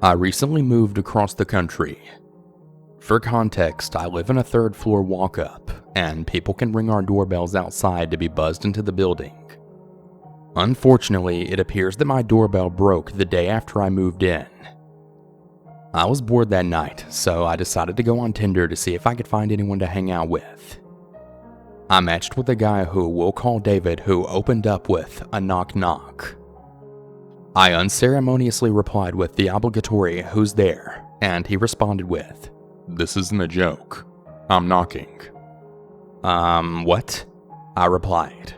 I recently moved across the country. For context, I live in a third-floor walk-up, and people can ring our doorbells outside to be buzzed into the building. Unfortunately, it appears that my doorbell broke the day after I moved in. I was bored that night, so I decided to go on Tinder to see if I could find anyone to hang out with. I matched with a guy who we'll call David, who opened up with a knock knock. I unceremoniously replied with the obligatory "who's there?" and he responded with, "This isn't a joke. I'm knocking." What? I replied.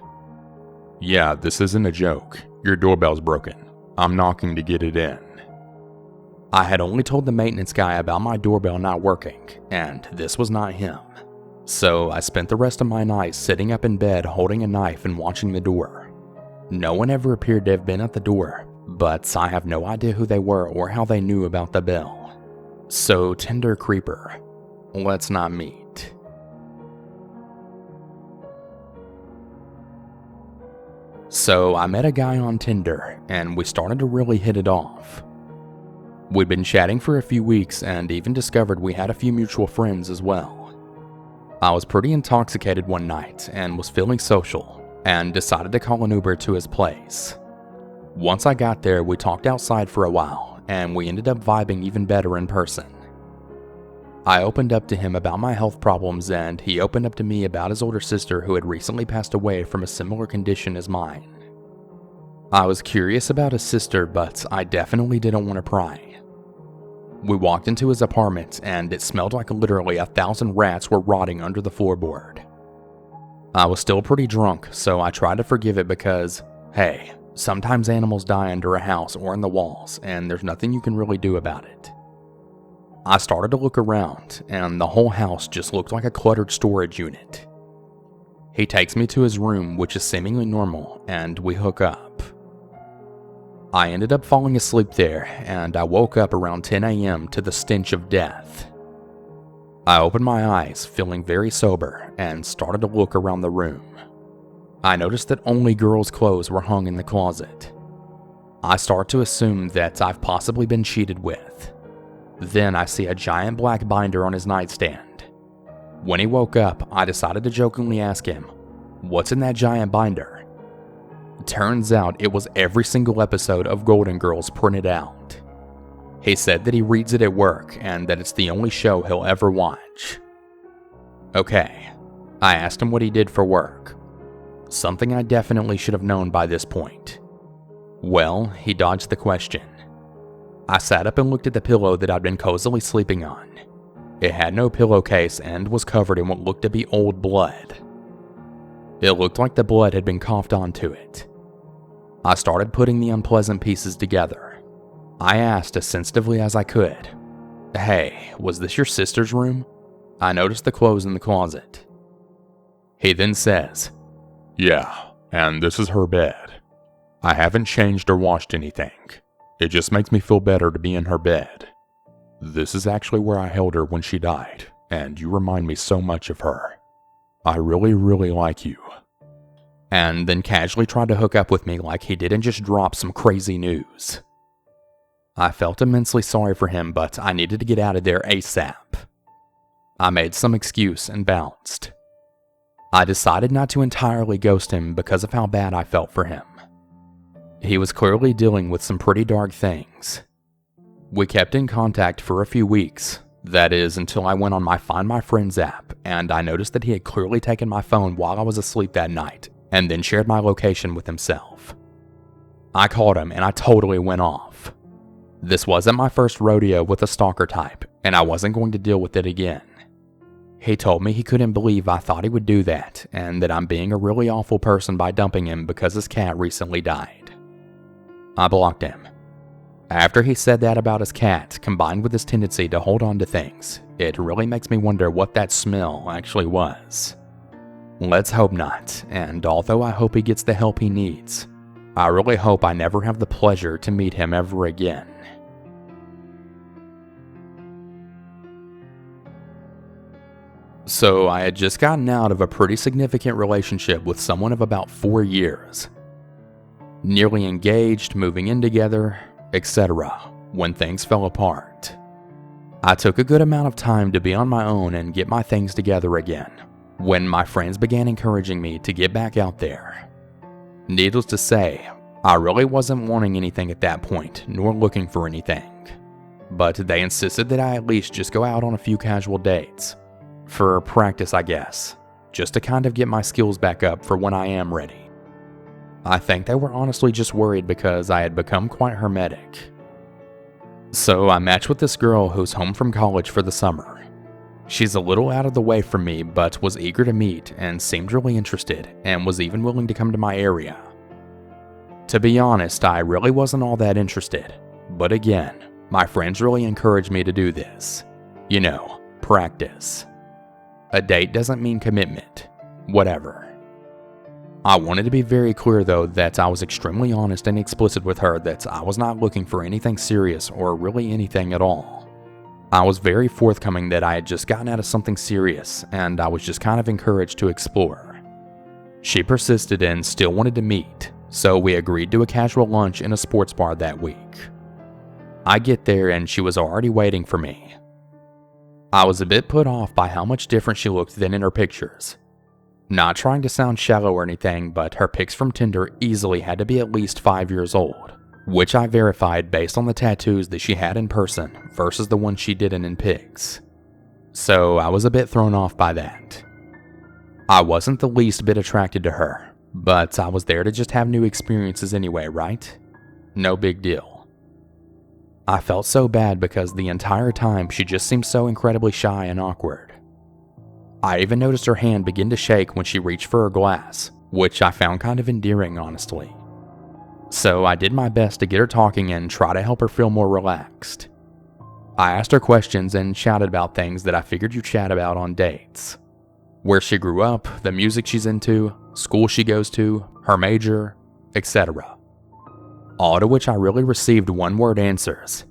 "Yeah, this isn't a joke. Your doorbell's broken. I'm knocking to get it in." I had only told the maintenance guy about my doorbell not working, and this was not him. So I spent the rest of my night sitting up in bed holding a knife and watching the door. No one ever appeared to have been at the door, but I have no idea who they were or how they knew about the bell. So Tinder creeper, let's not meet. So I met a guy on Tinder, and we started to really hit it off. We'd been chatting for a few weeks and even discovered we had a few mutual friends as well. I was pretty intoxicated one night and was feeling social, and decided to call an Uber to his place. Once I got there, we talked outside for a while, and we ended up vibing even better in person. I opened up to him about my health problems, and he opened up to me about his older sister who had recently passed away from a similar condition as mine. I was curious about his sister, but I definitely didn't want to pry. We walked into his apartment, and it smelled like literally 1,000 rats were rotting under the floorboard. I was still pretty drunk, so I tried to forgive it because, hey, sometimes animals die under a house or in the walls, and there's nothing you can really do about it. I started to look around, and the whole house just looked like a cluttered storage unit. He takes me to his room, which is seemingly normal, and we hook up. I ended up falling asleep there, and I woke up around 10 a.m. to the stench of death. I opened my eyes, feeling very sober, and started to look around the room. I noticed that only girls' clothes were hung in the closet. I start to assume that I've possibly been cheated with. Then I see a giant black binder on his nightstand. When he woke up, I decided to jokingly ask him, "What's in that giant binder?" Turns out it was every single episode of Golden Girls printed out. He said that he reads it at work and that it's the only show he'll ever watch. Okay, I asked him what he did for work. Something I definitely should have known by this point. Well, he dodged the question. I sat up and looked at the pillow that I'd been cozily sleeping on. It had no pillowcase and was covered in what looked to be old blood. It looked like the blood had been coughed onto it. I started putting the unpleasant pieces together. I asked as sensitively as I could, "Hey, was this your sister's room? I noticed the clothes in the closet." He then says, "Yeah, and this is her bed. I haven't changed or washed anything. It just makes me feel better to be in her bed. This is actually where I held her when she died, and you remind me so much of her. I really, really like you." And then casually tried to hook up with me like he didn't just drop some crazy news. I felt immensely sorry for him, but I needed to get out of there ASAP. I made some excuse and bounced. I decided not to entirely ghost him because of how bad I felt for him. He was clearly dealing with some pretty dark things. We kept in contact for a few weeks. That is, until I went on my Find My Friends app, and I noticed that he had clearly taken my phone while I was asleep that night, and then shared my location with himself. I called him, and I totally went off. This wasn't my first rodeo with a stalker type, and I wasn't going to deal with it again. He told me he couldn't believe I thought he would do that, and that I'm being a really awful person by dumping him because his cat recently died. I blocked him. After he said that about his cat, combined with his tendency to hold on to things, it really makes me wonder what that smell actually was. Let's hope not, and although I hope he gets the help he needs, I really hope I never have the pleasure to meet him ever again. So I had just gotten out of a pretty significant relationship with someone of about 4 years. Nearly engaged, moving in together, etc. when things fell apart. I took a good amount of time to be on my own and get my things together again, when my friends began encouraging me to get back out there. Needless to say, I really wasn't wanting anything at that point, nor looking for anything. But they insisted that I at least just go out on a few casual dates. For practice, I guess. Just to kind of get my skills back up for when I am ready. I think they were honestly just worried because I had become quite hermetic. So I matched with this girl who's home from college for the summer. She's a little out of the way from me, but was eager to meet and seemed really interested, and was even willing to come to my area. To be honest, I really wasn't all that interested, but again, my friends really encouraged me to do this. You know, practice. A date doesn't mean commitment. Whatever. I wanted to be very clear though that I was extremely honest and explicit with her that I was not looking for anything serious or really anything at all. I was very forthcoming that I had just gotten out of something serious and I was just kind of encouraged to explore. She persisted and still wanted to meet, so we agreed to a casual lunch in a sports bar that week. I get there and she was already waiting for me. I was a bit put off by how much different she looked than in her pictures. Not trying to sound shallow or anything, but her pics from Tinder easily had to be at least 5 years old, which I verified based on the tattoos that she had in person versus the ones she didn't in pics. So I was a bit thrown off by that. I wasn't the least bit attracted to her, but I was there to just have new experiences anyway, right? No big deal. I felt so bad because the entire time she just seemed so incredibly shy and awkward. I even noticed her hand begin to shake when she reached for her glass, which I found kind of endearing, honestly. So I did my best to get her talking and try to help her feel more relaxed. I asked her questions and chatted about things that I figured you chat about on dates. Where she grew up, the music she's into, school she goes to, her major, etc. All to which I really received one-word answers.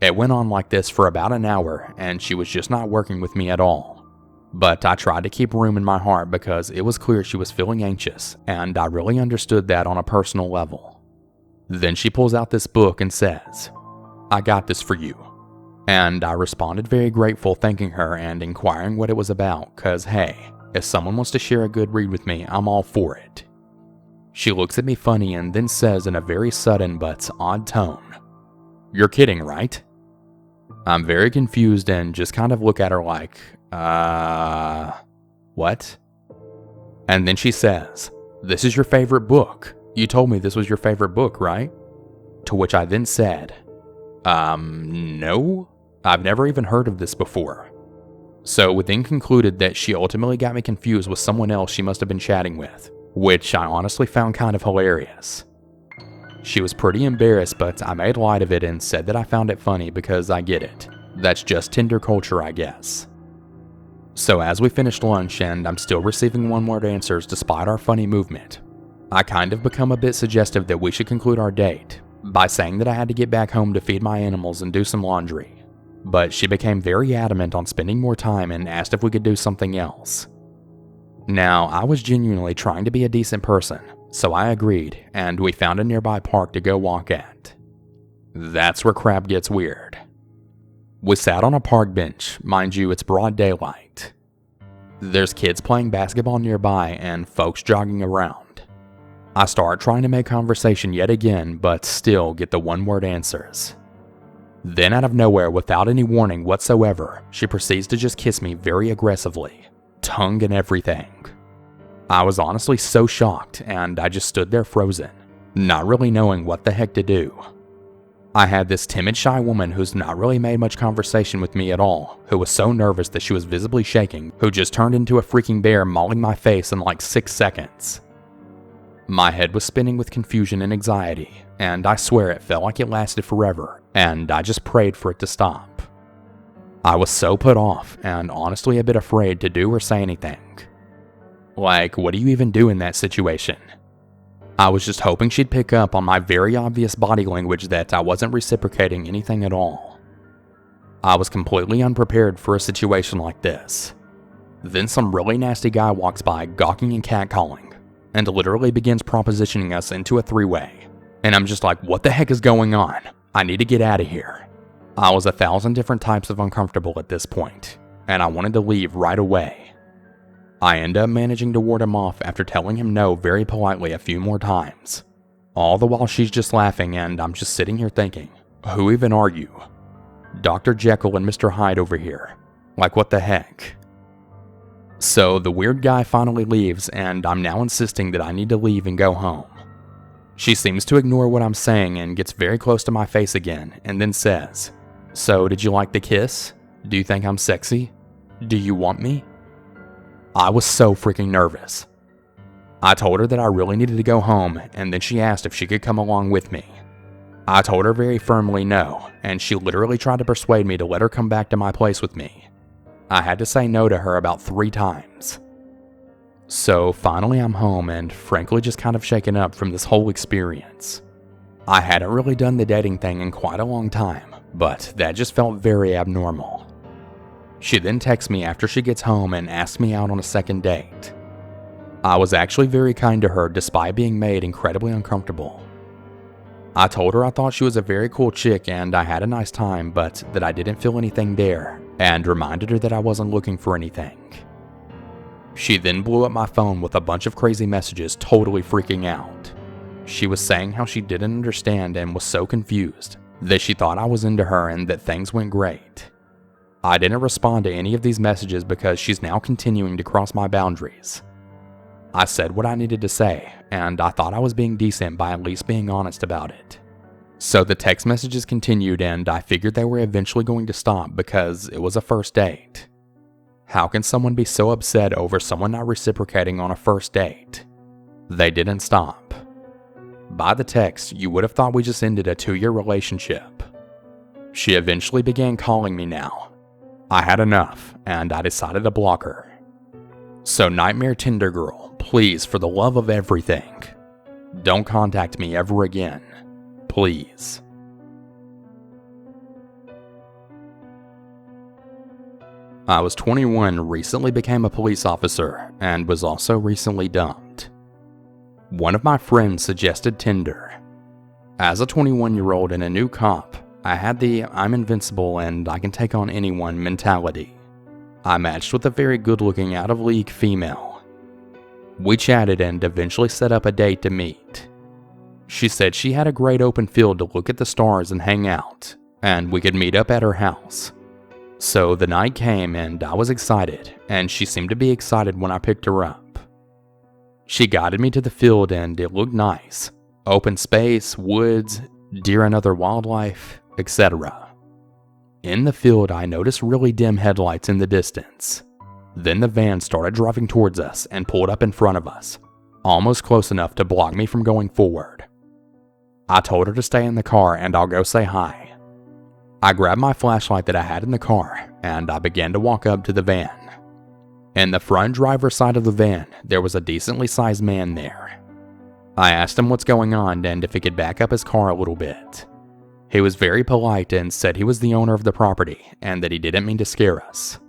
It went on like this for about an hour and she was just not working with me at all. But I tried to keep room in my heart because it was clear she was feeling anxious, and I really understood that on a personal level. Then she pulls out this book and says, "I got this for you." And I responded very grateful, thanking her and inquiring what it was about, cause hey, if someone wants to share a good read with me, I'm all for it. She looks at me funny and then says in a very sudden but odd tone, "You're kidding, right?" I'm very confused and just kind of look at her like, what? And then she says, "This is your favorite book. You told me this was your favorite book, right?" To which I then said, no, I've never even heard of this before. So we then concluded that she ultimately got me confused with someone else she must have been chatting with, which I honestly found kind of hilarious. She was pretty embarrassed, but I made light of it and said that I found it funny because I get it. That's just Tinder culture, I guess. So as we finished lunch and I'm still receiving one-word answers despite our funny movement, I kind of become a bit suggestive that we should conclude our date by saying that I had to get back home to feed my animals and do some laundry. But she became very adamant on spending more time and asked if we could do something else. Now, I was genuinely trying to be a decent person, so I agreed and we found a nearby park to go walk at. That's where crap gets weird. We sat on a park bench, mind you, it's broad daylight. There's kids playing basketball nearby and folks jogging around. I start trying to make conversation yet again, but still get the one-word answers. Then out of nowhere, without any warning whatsoever, she proceeds to just kiss me very aggressively, tongue and everything. I was honestly so shocked and I just stood there frozen, not really knowing what the heck to do. I had this timid, shy woman who's not really made much conversation with me at all, who was so nervous that she was visibly shaking, who just turned into a freaking bear mauling my face in like 6 seconds. My head was spinning with confusion and anxiety, and I swear it felt like it lasted forever, and I just prayed for it to stop. I was so put off, and honestly a bit afraid to do or say anything. Like, what do you even do in that situation? I was just hoping she'd pick up on my very obvious body language that I wasn't reciprocating anything at all. I was completely unprepared for a situation like this. Then some really nasty guy walks by gawking and catcalling, and literally begins propositioning us into a 3-way. And I'm just like, what the heck is going on? I need to get out of here. I was 1,000 different types of uncomfortable at this point, and I wanted to leave right away. I end up managing to ward him off after telling him no very politely a few more times. All the while she's just laughing, and I'm just sitting here thinking, who even are you? Dr. Jekyll and Mr. Hyde over here. Like, what the heck? So the weird guy finally leaves, and I'm now insisting that I need to leave and go home. She seems to ignore what I'm saying and gets very close to my face again, and then says, "So, did you like the kiss? Do you think I'm sexy? Do you want me?" I was so freaking nervous. I told her that I really needed to go home, and then she asked if she could come along with me. I told her very firmly no, and she literally tried to persuade me to let her come back to my place with me. I had to say no to her about 3 times. So finally I'm home and frankly just kind of shaken up from this whole experience. I hadn't really done the dating thing in quite a long time, but that just felt very abnormal. She then texts me after she gets home and asks me out on a second date. I was actually very kind to her despite being made incredibly uncomfortable. I told her I thought she was a very cool chick and I had a nice time, but that I didn't feel anything there, and reminded her that I wasn't looking for anything. She then blew up my phone with a bunch of crazy messages, totally freaking out. She was saying how she didn't understand and was so confused, that she thought I was into her and that things went great. I didn't respond to any of these messages because she's now continuing to cross my boundaries. I said what I needed to say, and I thought I was being decent by at least being honest about it. So the text messages continued, and I figured they were eventually going to stop because it was a first date. How can someone be so upset over someone not reciprocating on a first date? They didn't stop. By the text, you would have thought we just ended a 2-year relationship. She eventually began calling me now. I had enough, and I decided to block her. So Nightmare Tinder Girl, please, for the love of everything, don't contact me ever again. Please. I was 21, recently became a police officer, and was also recently dumped. One of my friends suggested Tinder. As a 21-year-old and a new cop, I had the I'm invincible and I can take on anyone mentality. I matched with a very good-looking out-of-league female. We chatted and eventually set up a date to meet. She said she had a great open field to look at the stars and hang out, and we could meet up at her house. So the night came and I was excited, and she seemed to be excited when I picked her up. She guided me to the field and it looked nice. Open space, woods, deer and other wildlife, etc. In the field I noticed really dim headlights in the distance. Then the van started driving towards us and pulled up in front of us, almost close enough to block me from going forward. I told her to stay in the car and I'll go say hi. I grabbed my flashlight that I had in the car, and I began to walk up to the van. In the front driver's side of the van, there was a decently sized man there. I asked him what's going on and if he could back up his car a little bit. He was very polite and said he was the owner of the property and that he didn't mean to scare us.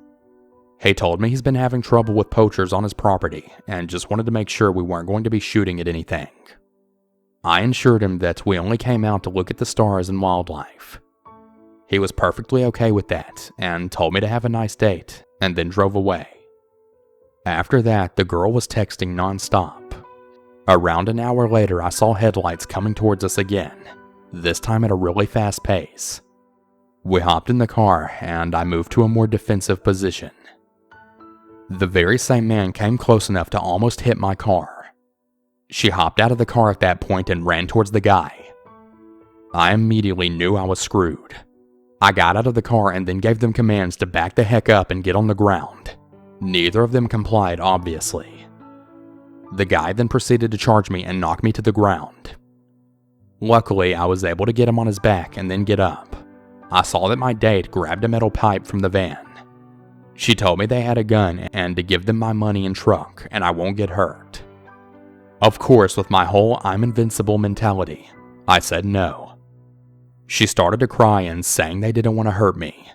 He told me he's been having trouble with poachers on his property and just wanted to make sure we weren't going to be shooting at anything. I assured him that we only came out to look at the stars and wildlife. He was perfectly okay with that and told me to have a nice date and then drove away. After that, the girl was texting nonstop. Around an hour later, I saw headlights coming towards us again, this time at a really fast pace. We hopped in the car and I moved to a more defensive position. The very same man came close enough to almost hit my car. She hopped out of the car at that point and ran towards the guy. I immediately knew I was screwed. I got out of the car and then gave them commands to back the heck up and get on the ground. Neither of them complied, obviously. The guy then proceeded to charge me and knock me to the ground. Luckily, I was able to get him on his back and then get up. I saw that my date grabbed a metal pipe from the van. She told me they had a gun and to give them my money and truck and I won't get hurt. Of course, with my whole I'm invincible mentality, I said no. She started to cry and saying they didn't want to hurt me.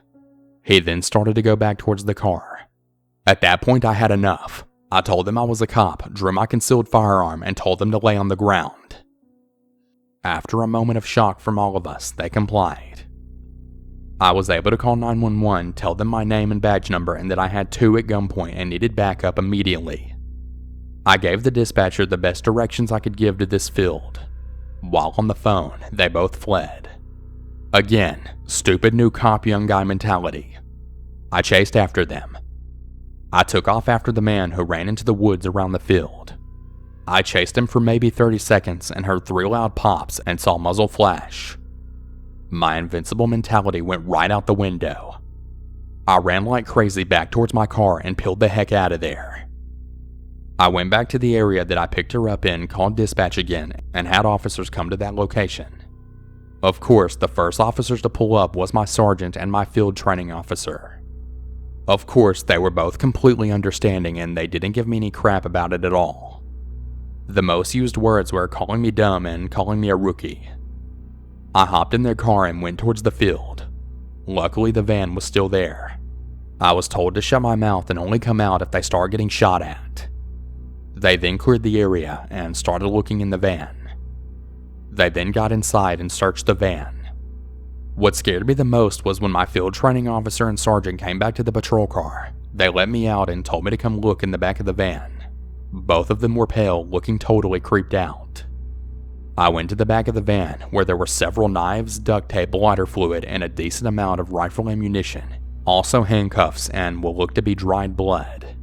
He then started to go back towards the car. At that point, I had enough. I told them I was a cop, drew my concealed firearm, and told them to lay on the ground. After a moment of shock from all of us, they complied. I was able to call 911, tell them my name and badge number, and that I had two at gunpoint and needed backup immediately. I gave the dispatcher the best directions I could give to this field. While on the phone, they both fled. Again, stupid new cop young guy mentality. I chased after them. I took off after the man who ran into the woods around the field. I chased him for maybe 30 seconds and heard 3 loud pops and saw muzzle flash. My invincible mentality went right out the window. I ran like crazy back towards my car and peeled the heck out of there. I went back to the area that I picked her up in, called dispatch again, and had officers come to that location. Of course, the first officers to pull up was my sergeant and my field training officer. Of course, they were both completely understanding and they didn't give me any crap about it at all. The most used words were calling me dumb and calling me a rookie. I hopped in their car and went towards the field. Luckily, the van was still there. I was told to shut my mouth and only come out if they started getting shot at. They then cleared the area and started looking in the van. They then got inside and searched the van. What scared me the most was when my field training officer and sergeant came back to the patrol car. They let me out and told me to come look in the back of the van. Both of them were pale, looking totally creeped out. I went to the back of the van, where there were several knives, duct tape, lighter fluid, and a decent amount of rifle ammunition, also handcuffs and what looked to be dried blood.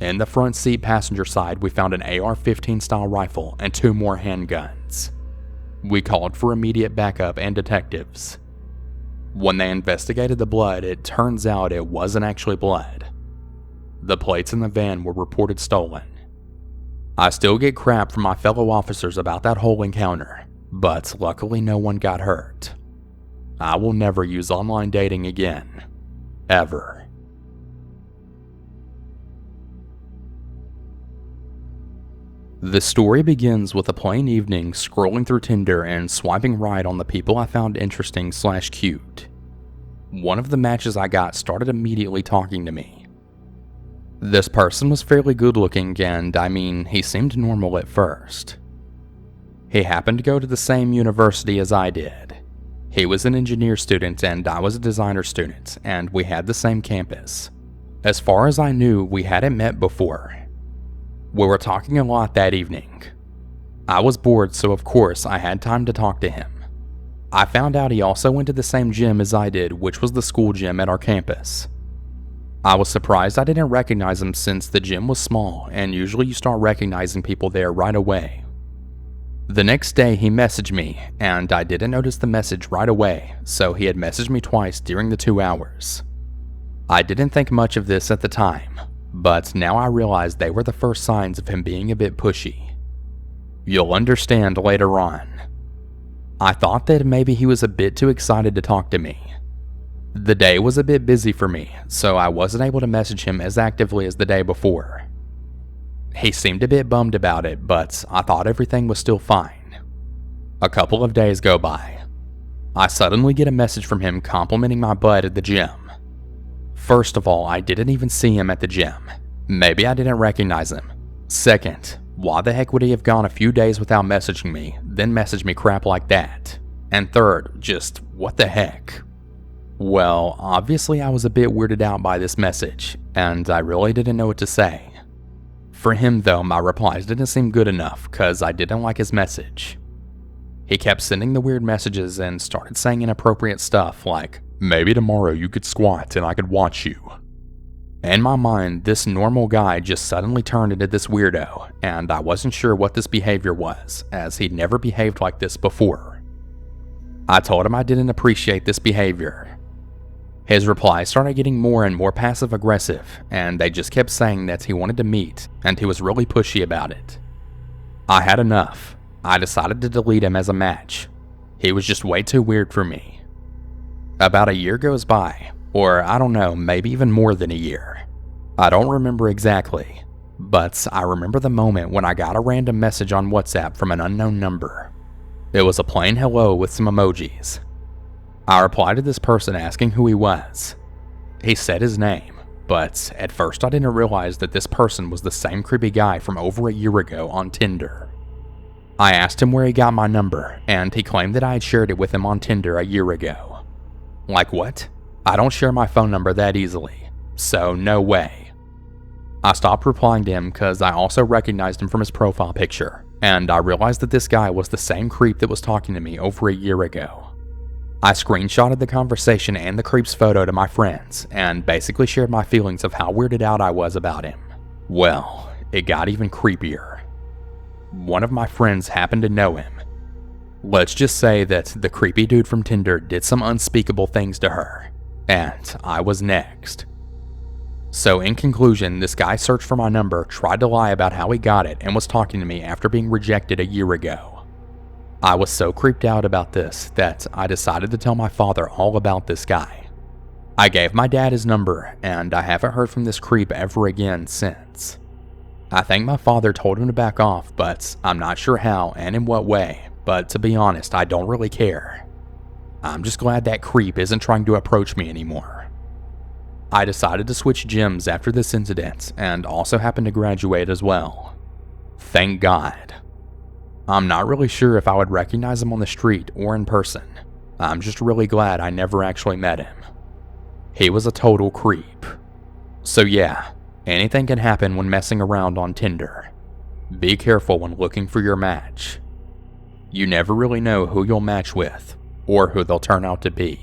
In the front seat passenger side, we found an AR-15 style rifle and 2 more handguns. We called for immediate backup and detectives. When they investigated the blood, it turns out it wasn't actually blood. The plates in the van were reported stolen. I still get crap from my fellow officers about that whole encounter, but luckily no one got hurt. I will never use online dating again. Ever. The story begins with a plain evening scrolling through Tinder and swiping right on the people I found interesting/cute. One of the matches I got started immediately talking to me. This person was fairly good looking and, he seemed normal at first. He happened to go to the same university as I did. He was an engineer student and I was a designer student, and we had the same campus. As far as I knew, we hadn't met before. We were talking a lot that evening. I was bored, so of course I had time to talk to him. I found out he also went to the same gym as I did, which was the school gym at our campus. I was surprised I didn't recognize him since the gym was small and usually you start recognizing people there right away. The next day he messaged me and I didn't notice the message right away, so he had messaged me twice during the 2 hours. I didn't think much of this at the time, but now I realize they were the first signs of him being a bit pushy. You'll understand later on. I thought that maybe he was a bit too excited to talk to me. The day was a bit busy for me, so I wasn't able to message him as actively as the day before. He seemed a bit bummed about it, but I thought everything was still fine. A couple of days go by. I suddenly get a message from him complimenting my butt at the gym. First of all, I didn't even see him at the gym. Maybe I didn't recognize him. Second, why the heck would he have gone a few days without messaging me, then message me crap like that? And third, just what the heck? Well, obviously I was a bit weirded out by this message, and I really didn't know what to say. For him though, my replies didn't seem good enough, cause I didn't like his message. He kept sending the weird messages and started saying inappropriate stuff like, maybe tomorrow you could squat and I could watch you. In my mind, this normal guy just suddenly turned into this weirdo, and I wasn't sure what this behavior was, as he'd never behaved like this before. I told him I didn't appreciate this behavior. His replies started getting more and more passive-aggressive, and they just kept saying that he wanted to meet, and he was really pushy about it. I had enough. I decided to delete him as a match. He was just way too weird for me. About a year goes by, or I don't know, maybe even more than a year. I don't remember exactly, but I remember the moment when I got a random message on WhatsApp from an unknown number. It was a plain hello with some emojis. I replied to this person asking who he was. He said his name, but at first I didn't realize that this person was the same creepy guy from over a year ago on Tinder. I asked him where he got my number, and he claimed that I had shared it with him on Tinder a year ago. Like what? I don't share my phone number that easily, so no way. I stopped replying to him because I also recognized him from his profile picture, and I realized that this guy was the same creep that was talking to me over a year ago. I screenshotted the conversation and the creep's photo to my friends, and basically shared my feelings of how weirded out I was about him. Well, it got even creepier. One of my friends happened to know him. Let's just say that the creepy dude from Tinder did some unspeakable things to her, and I was next. So in conclusion, this guy searched for my number, tried to lie about how he got it, and was talking to me after being rejected a year ago. I was so creeped out about this that I decided to tell my father all about this guy. I gave my dad his number, and I haven't heard from this creep ever again since. I think my father told him to back off, but I'm not sure how and in what way, but to be honest, I don't really care. I'm just glad that creep isn't trying to approach me anymore. I decided to switch gyms after this incident, and also happened to graduate as well. Thank God. I'm not really sure if I would recognize him on the street or in person. I'm just really glad I never actually met him. He was a total creep. So yeah, anything can happen when messing around on Tinder. Be careful when looking for your match. You never really know who you'll match with, or who they'll turn out to be.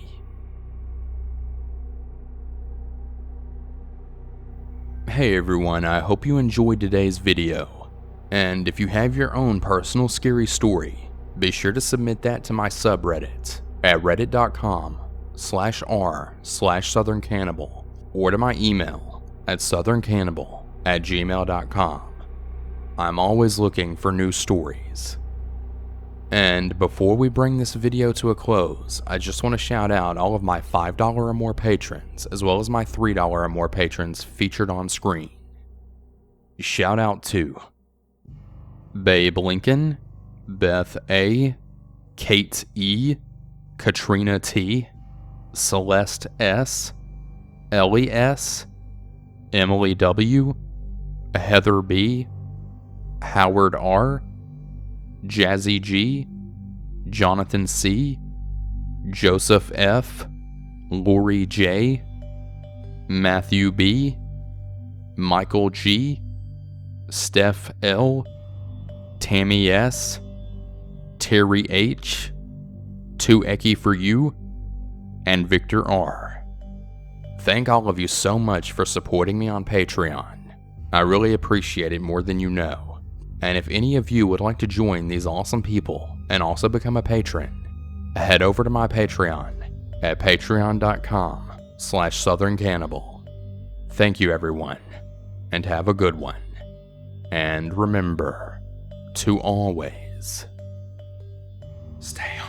Hey everyone, I hope you enjoyed today's video. And if you have your own personal scary story, be sure to submit that to my subreddit at reddit.com/r/southerncannibal or to my email at southerncannibal@gmail.com. I'm always looking for new stories. And before we bring this video to a close, I just want to shout out all of my $5 or more patrons, as well as my $3 or more patrons featured on screen. Shout out to Babe Lincoln, Beth A, Kate E, Katrina T, Celeste S, Ellie S, Emily W, Heather B, Howard R, Jazzy G, Jonathan C, Joseph F, Lori J, Matthew B, Michael G, Steph L, Tammy S, Terry H, 2Eki for you, and Victor R. Thank all of you so much for supporting me on Patreon. I really appreciate it more than you know. And if any of you would like to join these awesome people and also become a patron, head over to my Patreon at patreon.com/southerncannibal. Thank you everyone, and have a good one. And remember to always stay